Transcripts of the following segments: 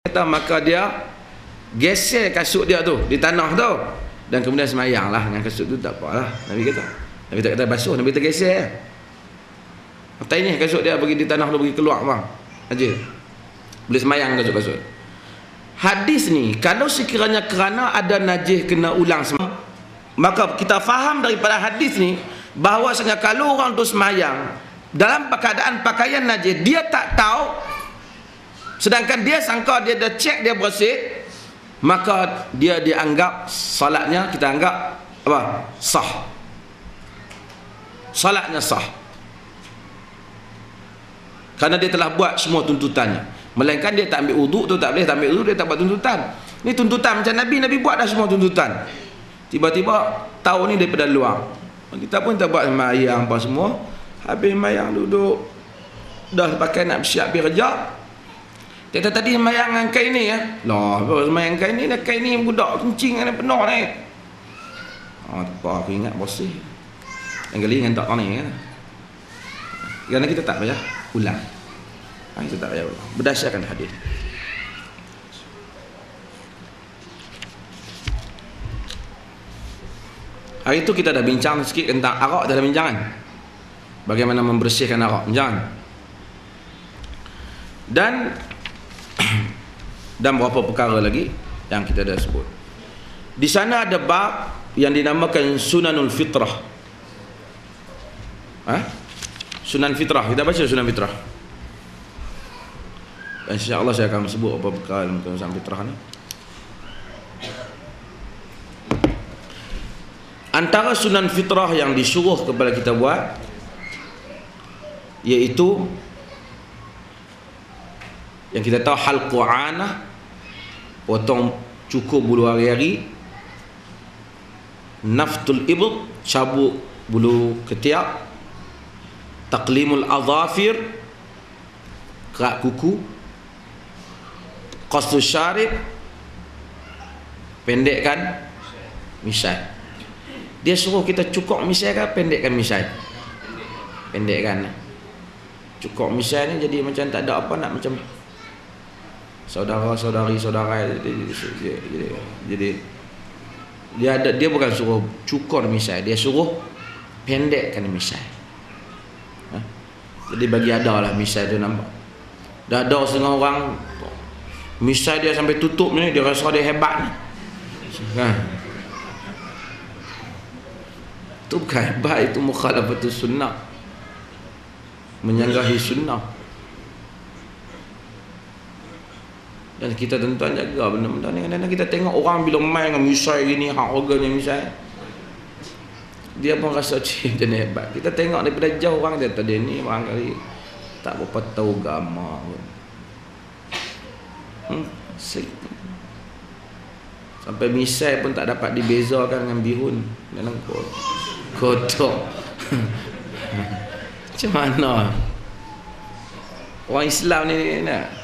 kata maka dia geser kasut dia tu di tanah tu dan kemudian semayang lah dengan kasut tu, tak apalah. Nabi kata, Nabi tak kata basuh, Nabi kata geser. Kata ini kasut dia pergi di tanah tu, pergi keluar bang aja, boleh semayang kasut-kasut. Hadis ni kalau sekiranya kerana ada najis kena ulang semayang, maka kita faham daripada hadis ni bahawasanya kalau orang tu semayang dalam keadaan pakaian najis, dia tak tahu, sedangkan dia sangka dia dah cek dia bersih, maka dia dianggap salatnya, kita anggap apa? Sah. Salatnya sah. Kerana dia telah buat semua tuntutannya. Melainkan dia tak ambil wuduk tu, tak boleh, tak ambil wuduk, dia tak buat tuntutan. Ni tuntutan macam Nabi buat dah semua tuntutan. Tiba-tiba tahu ni daripada luar. Kita pun tak buat semayang apa semua. Habis semayang duduk, dah pakai nak bersiap pergi kerja. Dia kata tadi semayang dengan kain ni ya. Lah, semayang kain ni, kain ni budak kencing ni penuh ni. Apa aku ingat bersih. Yang kali dengan tak ni kan. Kerana kita tak payah ulang. Kita tak payah ulang. Berdasarkan hadis. Hari itu kita dah bincang sikit tentang arak, dah bincang kan? Bagaimana membersihkan arak, bincang. Dan beberapa perkara lagi yang kita dah sebut. Di sana ada bab yang dinamakan Sunanul Fitrah. Sunan Fitrah. Kita baca Sunan Fitrah. InsyaAllah saya akan sebut apa perkara tentang Sunan Fitrah ni. Antara Sunan Fitrah yang disuruh kepada kita buat, iaitu yang kita tahu halqu anah, potong cukur bulu hari-hari, naftul ibd, cabuk bulu ketiak, taqlimul azafir, kerak kuku, qasdus syarib, pendekkan misai. Dia suruh kita cukur misai ke pendekkan misai? Pendekkan. Cukur misai ni jadi macam tak ada apa, nak macam saudara-saudari jadi dia bukan suruh cukur misai, dia suruh pendekkan misai. Jadi bagi ada lah misai tu nampak. Dah ada setengah orang misai dia sampai tutup ni, dia rasa dia hebat ni. Itu bukan hebat, itu mukhalafatus sunnah, menyanggahi sunnah. Dan kita tuan-tuan jaga benda-benda ni. Kadang-kadang kita tengok orang bila main dengan misai gini, hak organnya misai, dia pun rasa macam ni hebat. Kita tengok daripada jauh orang, dia tadi ni barangkali tak berapa tahu agama pun. Sampai misai pun tak dapat dibezakan dengan bihun dalam kotak. Macam mana orang Islam ni nak?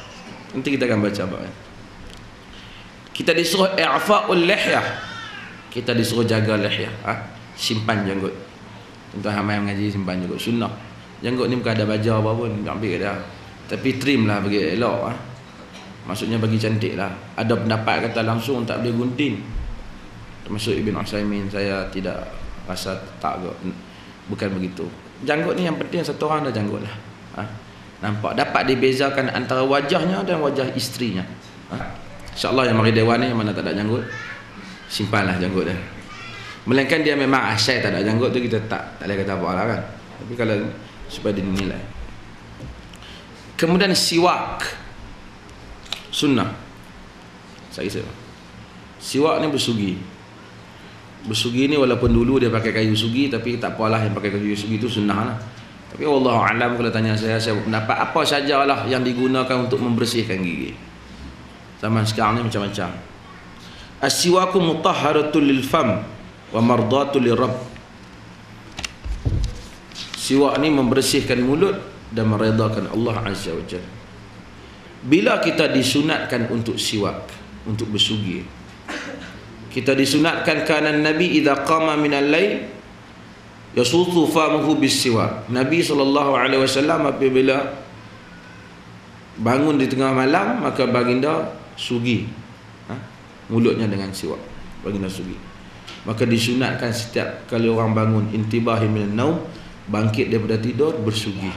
Nanti kita akan baca apa. Kita disuruh i'fa'ul lihyah, kita disuruh jaga lihyah, simpan janggut. Tuan-tuan ramai mengaji simpan janggut sunnah. Janggut ni bukan ada baja apa pun, ambil dah, tapi trim lah bagi elok. Maksudnya bagi cantik lah. Ada pendapat kata langsung tak boleh gunting, termasuk Ibn Utsaimin. Saya tidak rasa tak, bukan begitu. Janggut ni yang penting satu orang dah janggut lah. Nampak dapat dibezakan antara wajahnya dan wajah isterinya. InsyaAllah yang mari dewan ni yang mana tak ada janggut, simpanlah janggut dia. Melainkan dia memang asyai tak ada janggut tu, kita tak boleh kata apa lah kan. Tapi kalau supaya dinilai. Kemudian siwak sunnah. Siwak ni bersugi. Bersugi ni walaupun dulu dia pakai kayu sugi, tapi tak apalah, yang pakai kayu sugi tu sunnah lah. Tapi wallahu alam, kalau tanya saya berpendapat apa sajalah yang digunakan untuk membersihkan gigi. Zaman sekarang ni macam-macam. As-siwaku mutahharatul lil fam wa mardatul lirabb. Siwak ni membersihkan mulut dan meredakan Allah Azza wa Jalla. Bila kita disunatkan untuk siwak, untuk bersugi, kita disunatkan kerana Nabi idza qama minal lail yasutu famuhu bis-siwak. Nabi SAW apabila bangun di tengah malam, maka baginda sugi mulutnya dengan siwak, baginda sugi. Maka disunatkan setiap kali orang bangun intibahi minan naum, bangkit daripada tidur bersugi.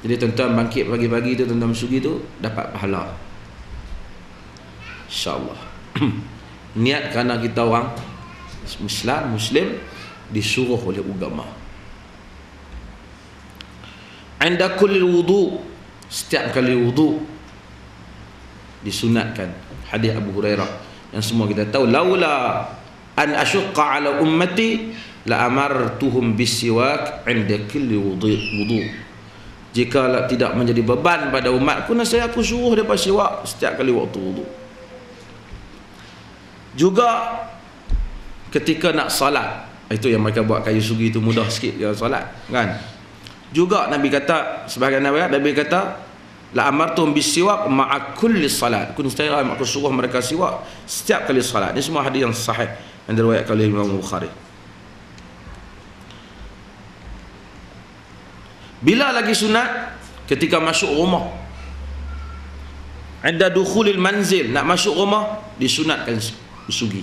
Jadi tuan-tuan bangkit pagi-pagi tu, tuan-tuan bersugi tu dapat pahala, insya-Allah. Niat kerana kita orang Muslim disuruh oleh agama. Anda kulli wudu, setiap kali wudu disunatkan. Hadis Abu Hurairah yang semua kita tahu, laula an asyqa ala ummati la amartuhum bisiwak 'inda kulli wudu. Jika tidak menjadi beban pada umatku, nescaya aku suruh mereka siwak setiap kali waktu wudu. Juga ketika nak salat, itu yang mereka buat kayu sugi itu mudah sikit dia salat kan. Juga Nabi kata, sebahagian Nabi kata, la amartum bisiwak ma'a kulli salat. Aku suruh mereka siwak setiap kali salat. Ini semua hadis yang sahih yang diriwayatkan oleh Imam Bukhari. Bila lagi sunat? Ketika masuk rumah. Ada dukhulil manzil, nak masuk rumah disunatkan bersugi.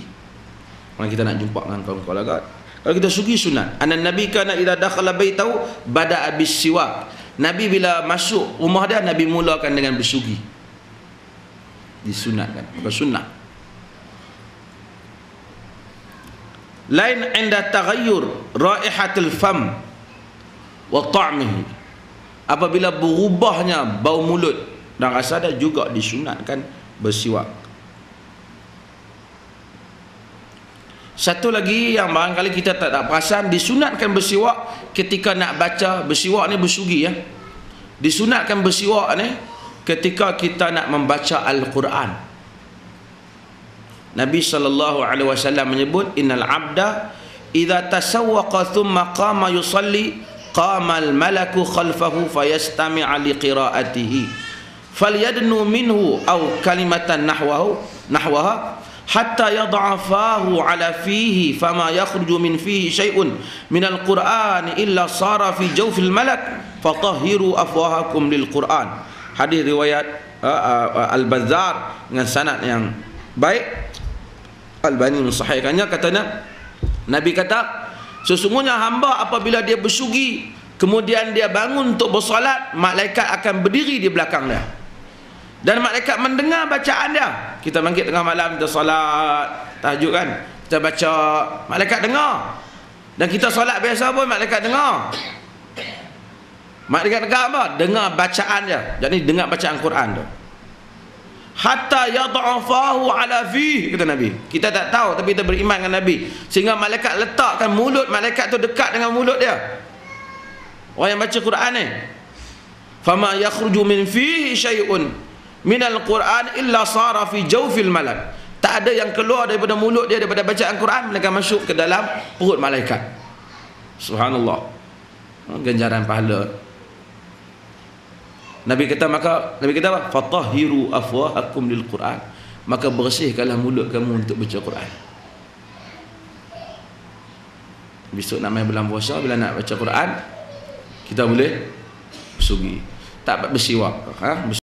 Kalau kita nak jumpa dengan kawan-kawan agak, kalau kita sugi sunat. Anan Nabi kana idza dakhala baitahu bada'a bis-siwak. Nabi bila masuk rumah dia, Nabi mulakan dengan bersugi. Disunatkan, bukan sunnah. Lain inda taghayyur raihatul fam wa ta'mihi. Apabila berubahnya bau mulut dan rasa dia, juga disunatkan bersiwak. Satu lagi yang barangkali kita tak perasan, disunatkan bersiwak ketika nak baca. Bersiwak ni bersugi ya. Disunatkan bersiwak ni ketika kita nak membaca Al-Quran. Nabi SAW menyebut, innal abda idza tasawwaqa thumma qama yusalli qama al-malaku khalfahu fayastami'a liqira'atihi falyadnu minhu aw kalimatan nahwaha hatta yad'a fahu ala fihi fama yakhruju min fihi syai'un min al-Qur'an illa sara fi jawfil malak fatahhiru afwahakum lil Qur'an. Hadis riwayat Al-Bazzar dengan sanad yang baik. Albani mensahihkannya, katanya Nabi kata, sesungguhnya hamba apabila dia bersugi kemudian dia bangun untuk bersolat, malaikat akan berdiri di belakang dia dan malaikat mendengar bacaan dia. Kita bangkit tengah malam, kita solat tahajud kan, kita baca, malaikat dengar. Dan kita solat biasa pun malaikat dengar. Malaikat dengar apa? Dengar bacaan dia. Jadi dengar bacaan Quran tu. Hatta yad'afahu ala fihi, kata Nabi. Kita tak tahu tapi kita beriman dengan Nabi, sehingga malaikat letakkan mulut malaikat tu dekat dengan mulut dia. Orang yang baca Quran ni, fama yakhruju min fihi syai'un minal Quran illa sara fi jawfil malak. Tak ada yang keluar daripada mulut dia daripada bacaan Quran melainkan masuk ke dalam perut malaikat. Subhanallah. Ganjaran pahala. Nabi kata apa? Fatahhiru afwahakum lil Quran. Maka bersihkanlah mulut kamu untuk baca Quran. Besok nak main bulan puasa, bila nak baca Quran, kita boleh bersugi. Tak bersiwak,